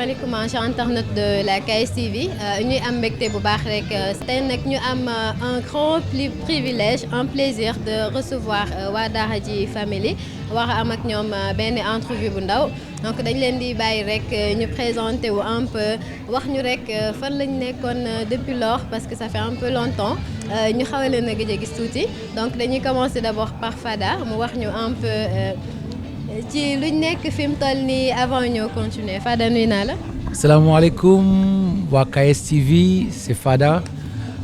asalaamaaleykum chers internautes de la KSTV ñuy am mbégte bu baax rek tey nag ñu am un grand privilège un plaisir de recevoir waa Daara J Family war a am ak ñoom benn entrevue bu ndaw donc dañ leen di bàyyi rek ñu présenter wu un peu wax ñu rek fan lañ nekkoon depuis lors parce que ça fait un peu longtemps ñu xaw a leen a gëj a gis tuuti donc dañuy commencer d'abord par Fada mu wax ñu un peu ci luñ nekk fi mu toll nii avant ñoo continuer Fada nuyu naa la. salaamaaleykum waa KSTV c'est Fada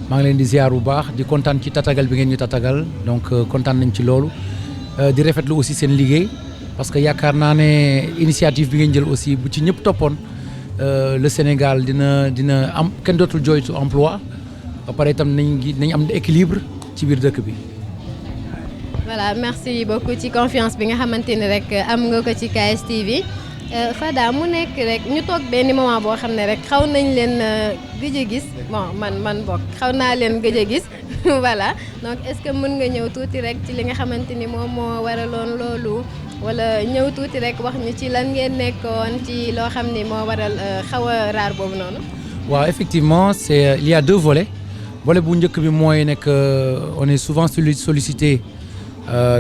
maa ngi leen di ziar bu baax di kontaan ci tatagal bi ngeen ñu tatagal donc kontaan nañ ci loolu di rafetlu aussi seen liggéey parce que yaakaar naa ne initiative bi ngeen jël aussi bu ci ñëpp toppoon le Sénégal dina am kenn dootul jooytu emploi ba pare itam nañ am équilibre ci biir dëkk bi. voilà merci beaucoup ci confiance bi nga xamante ni rek am nga ko ci KSTV Fada mu nekk rek ñu toog benn moment boo xam ne rek xaw nañ leen gëj a gis bon man bokk xaw naa leen gëj a gis voilà donc est-ce que mën nga ñëw tuuti rek ci li nga xamante ni moom moo waraloon loolu wala ñëw tuuti rek wax ñu ci lan ngeen nekkoon ci loo xam ni moo waral xaw a raar boobu noonu. waaw effectivement il y a deux volets volet bu njëkk bi mooy nekk on est souvent sollicité.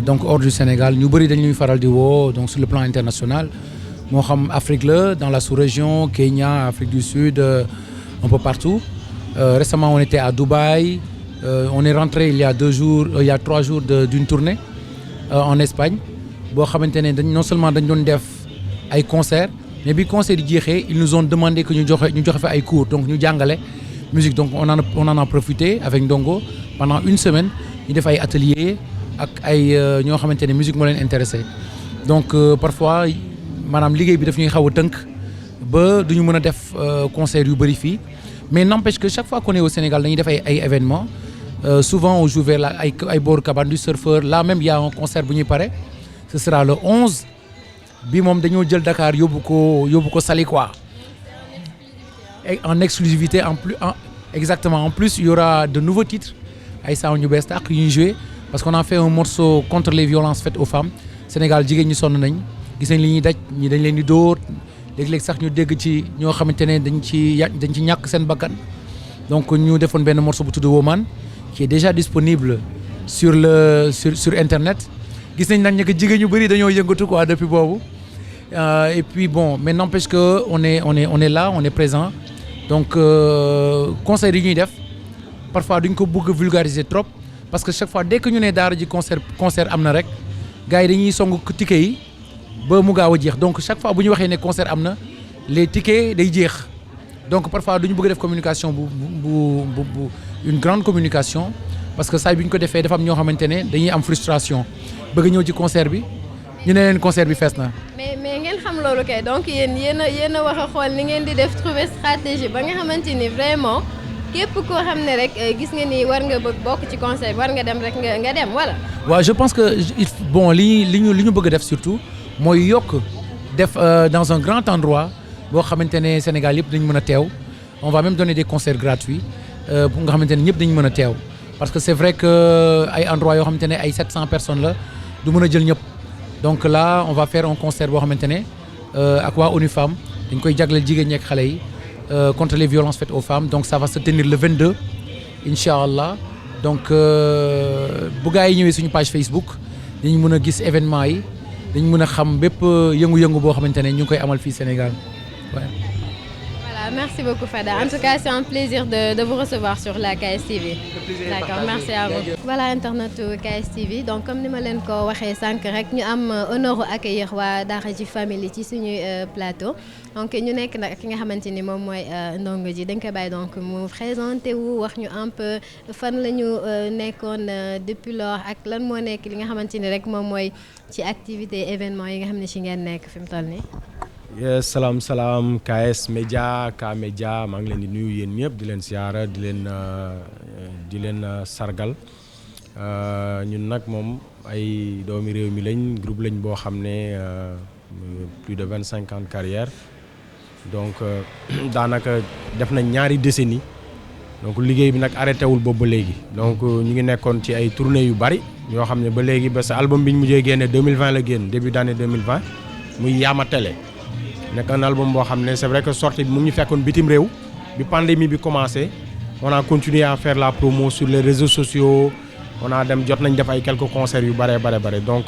Donc hors du Sénégal ñu bëri dañuy faral di woo donc sur le plan international moo xam Afrique la dans la sous-région Kenya Afrique du Sud un peu partout récemment on était à Dubaï on est rentré il y a 3 jours d'une tournée en Espagne boo xamante ne non seulement dañ doon def ay concerts mais bi concert yi jeexee ils nous ont demandé que ñu joxe fa ay cours donc ñu jàngale musique donc on en a profité avec Ndongo pendant une semaine ñu def ay ateliers ak ay ñoo xamante ne musique moo leen intéressé donc parfois maanaam liggéey bi daf ñuy xaw a tënk ba duñu mën a def concert yu bëri fii mais n'empêche que chaque fois qu'on est au Sénégal dañuy def ay événements souvent on joue vers ay booru Cabane du Surfeur là même il y a un concert bu ñuy pare ce sera le 11 bi moom dañoo jël Dakar yóbbu ko Saly quoi en exclusivité exactement en plus il y aura de nouveaux titres ay sound yu bees tàq yu ñuy jouer parce qu'on a fait un morceau contre les violences faites aux femmes Sénégal jigéen ñi sonn nañ gis nañ li ñuy daj ñi dañ leen di dóor léeg-léeg sax ñu dégg ci ñoo xamante ne dañ ci ñàkk seen bakkan donc ñu defoon benn morceau bu tudd Woman qui est déjà disponible sur internet gis nañ nag que jigéen ñu bëri dañoo yëngatu quoi depuis boobu et puis bon mais n'empêche que on est là on est présent donc concert yi ñuy def parfois duñ ko bëgg vulgariser trop parce que chaque fois dès que ñu ne Daara J concert am na rek gars yi dañuy song ticket yi ba mu gaaw a jeex donc chaque fois bu ñu waxee ne concert am na les tickets day jeex donc parfois duñu bëgg def communication bu une grande communication parce que saa bi ñu ko defee dafa am ñoo xamante ne dañuy am frustration bëgg ñëw ci concert bi ñu ne leen concert bi fees na. mais ngeen xam loolu kay donc yéen a wax a xool ni ngeen di def trouver stratégie ba nga xamante ni vraiment. képp koo xam ne rek gis nga ni war nga bëgg bokk ci concert war nga dem rek nga dem wala. waaw je pense que bon li ñu bëgg a def surtout mooy yokk def dans un grand endroit boo xamante ne Sénégal yëpp dañu mën a teew on va même donner des concerts gratuits pour nga xamante ne ñëpp dañu mën a teew parce que c'est vrai que ay endroits yoo xamante ne ay 700 personnes la du mën a jël ñëpp donc là on va faire un concert boo xamante ne ak waa ONU Femmes dañ koy jagleel jigéen ñi ak xale yi. Contre les violences faites aux femmes donc ça va se tenir le 22 inch'Allah donc bu gaa yi ñëwee suñu page Facebook dañu mën a gis événement yi dañu mën a xam bépp yëngu-yëngu boo xamante ne ñu ngi koy amal fii Sénégal ouais. Voilà, merci beaucoup Fada. En tout cas, c'est un plaisir de vous recevoir sur la KSTV. D'accord, merci à vous. Voilà internet KSTV. Donc comme ni ma leen ko waxee sànq rek ñu am honneur accueillir waa Daara J Family ci suñu plateau. Donc ñu nekk nag ki nga xamante ni moom mooy Ndongo Ji dañ ko bàyyi donc mu présenté wu wax ñu un peu fan la ñu nekkoon depuis lors ak lan moo nekk li nga xamante ni rek moom mooy ci activité événement yi nga xam ne ci ngeen nekk fi mu toll nii. yes salaam KS Média K Média maa ngi leen di nuyu yéen ñëpp di leen siyaara di leen sargal ñun nag moom ay doomi réew mi lañ groupe lañ boo xam ne plus de 25 ans de carrière donc daanaka def nañ ñaari décennies donc liggéey bi nag arrêté wul boobu ba léegi donc ñu ngi nekkoon ci ay tournées yu bari yoo xam ne ba léegi ba sa album bi ñu mujjee génne 2020 la génn début d'année 2020 muy Yaama Télé nekk un album boo xam ne c'est vrai que sortie bi mu ngi fekkoon bitim réew bi pandémie bi commencé on a continué à faire la promo sur les réseaux sociaux on a dem jot nañ def ay quelques concerts yu bare donc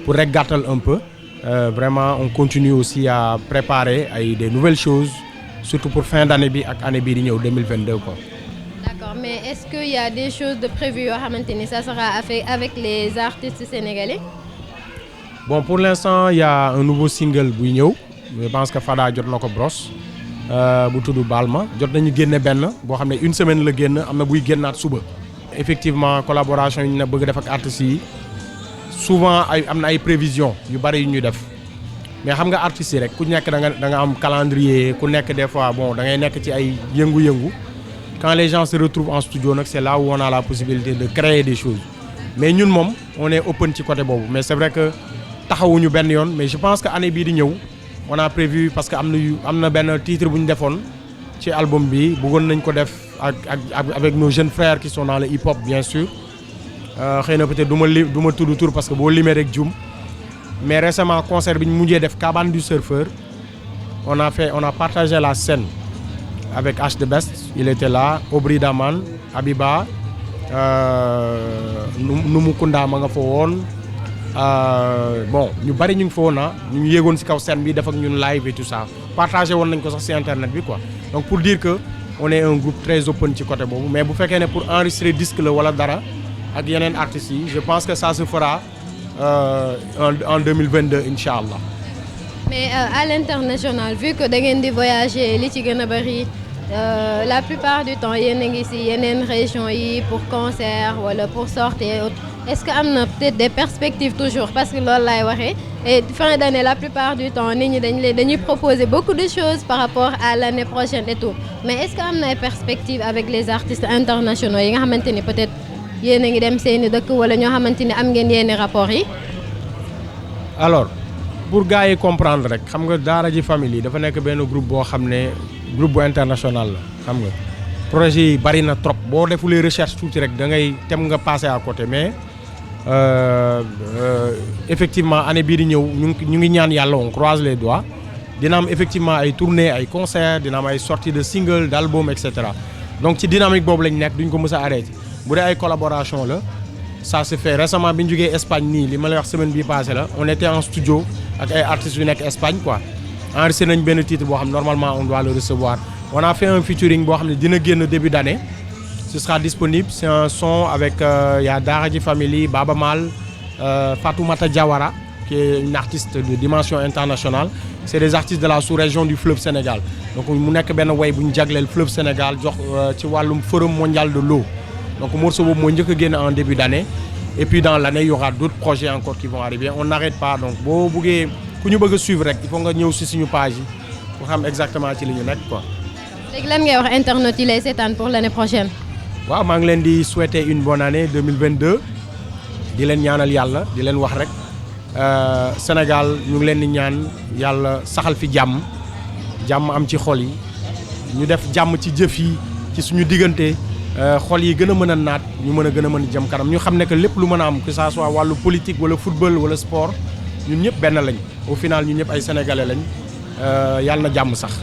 pour rek gàttal un peu vraiment on continue aussi à préparer des nouvelles choses surtout pour fin d'année bi ak année bii di ñëw 2022 quoi. D'accord, mais est-ce qu'il y a des choses de prévues yoo xamante ni ça sera fait avec les artistes sénégalais? Bon, pour l'instant il y a un nouveau single buy ñëw je pense que Fada jot na ko brosse bu tudd Balma jot nañu génne benn boo xam ne une semaine la génn am na buy génnaat suba. Effectivement collaboration yi ñu ne bëgg def ak artistes yi souvent am na ay prévisions yu bari yu ñuy def mais xam nga artistes yi rek ku nekk da nga am calendrier ku nekk des fois bon da ngay nekk ci ay yëngu-yëngu quand les gens se retrouvent en studio nag c'est là où on a la possibilité de créer des choses mais ñun moom on est open ci côté boobu mais c'est vrai que taxawuñu benn yoon mais je pense que année bii di ñëw on a prévu parce que am na benn titre bu ñu defoon ci album bi bëggoon nañ ko def avec nos jeunes frères qui sont dans le hip-hop bien sûr xëy na peut-être du ma tudd tur parce que boo limee rek jum mais récemment concert bi ñu mujjee def Cabane du Surfeur on a partagé la scène avec H The Best il était là Aubry Daman Abiba Numukunda ma nga fa woon bon ñu bari ñu ngi fa woon ñu ngi yéegoon ci kaw scène bi def ak ñun live et tout ça partagé woon nañ ko sax ci internet bi quoi donc pour dire que on est un groupe très open ci côté boobu mais bu fekkee ne pour enregistrer disque la wala dara ak yeneen artistes yi je pense que ça se fera en 2022 incha allah. Mais à l'international vu que da ngeen di voyager li ci gën a bari la plupart du temps yéen a ngi ci yeneen régions yi pour concert wala pour sortir est-ce que am na peut-être des perspectives toujours parce que loolu laay waxee et fin d'année la plupart du temps nit ñi dañuy proposer beaucoup de choses par rapport à l'année prochaine et tout mais est-ce que am na ay perspectives avec les artistes internationaux yi nga xamante ni peut-être yéen a ngi dem seeni dëkk wala ñoo xamante ni am ngeen yenn rapports yi. Alors pour gars yi comprendre rek xam nga Daara J Family dafa nekk benn groupe boo xam ne groupe bu international la xam nga projet yi bari na trop boo defulee recherche tuuti rek da ngay tem nga passer à côté mais effectivement année bii di ñëw ñu ngi ñaan yàlla on croise les doigts dina am effectivement ay tournées ay concerts dina am ay sorties de single d'album et cetera donc ci dynamique boobu lañ nekk duñ ko mës a arrêter bu dee ay collaboration la ça se fait récemment bi ñu jógee Espagne nii li ma lay wax semaine bii passée la on était en studio ak ay artistes yu nekk Espagne quoi enregistré nañ benn titre boo xam normalement on doit le recevoir on a fait un featuring boo xam ne dina génn début d'année ce sera disponible c'est un son avec y a Daara J Family Baba Mal Fatoumata Diawara qui est une artiste de dimension internationale c'est des artistes de la sous-région du fleuve Sénégal donc mu nekk benn way bu ñu jagleel fleuve Sénégal jox ci wàllum forum mondial de l'eau donc morceau boobu moo njëkk a génn en début d'année et puis dans l'année il y aura d'autres projets encore qui vont arriver on n'arrête pas donc boo buggee ku ñu bëgg a suivre rek il faut nga ñëw ci suñu page yi pour xam exactement ci li ñu nekk quoi. léegi lan ngay wax internautes yi lay seetaan pour l'année prochaine. waaw maa ngi leen di souhaiter une bonne année 2022 di leen ñaanal yàlla di leen wax rek Sénégal ñu ngi leen di ñaan yàlla saxal fi jàmm am ci xol yi ñu def jàmm ci jëf yi ci suñu diggante. xol yi gën a mën a naat ñu mën a gën a mën a jëm kanam ñu xam ne que lépp lu mën a am que ça soit wàllu politique wala football wala sport ñun ñëpp benn lañ au final ñun ñëpp ay sénégalais lañ yàlla na jàmm sax.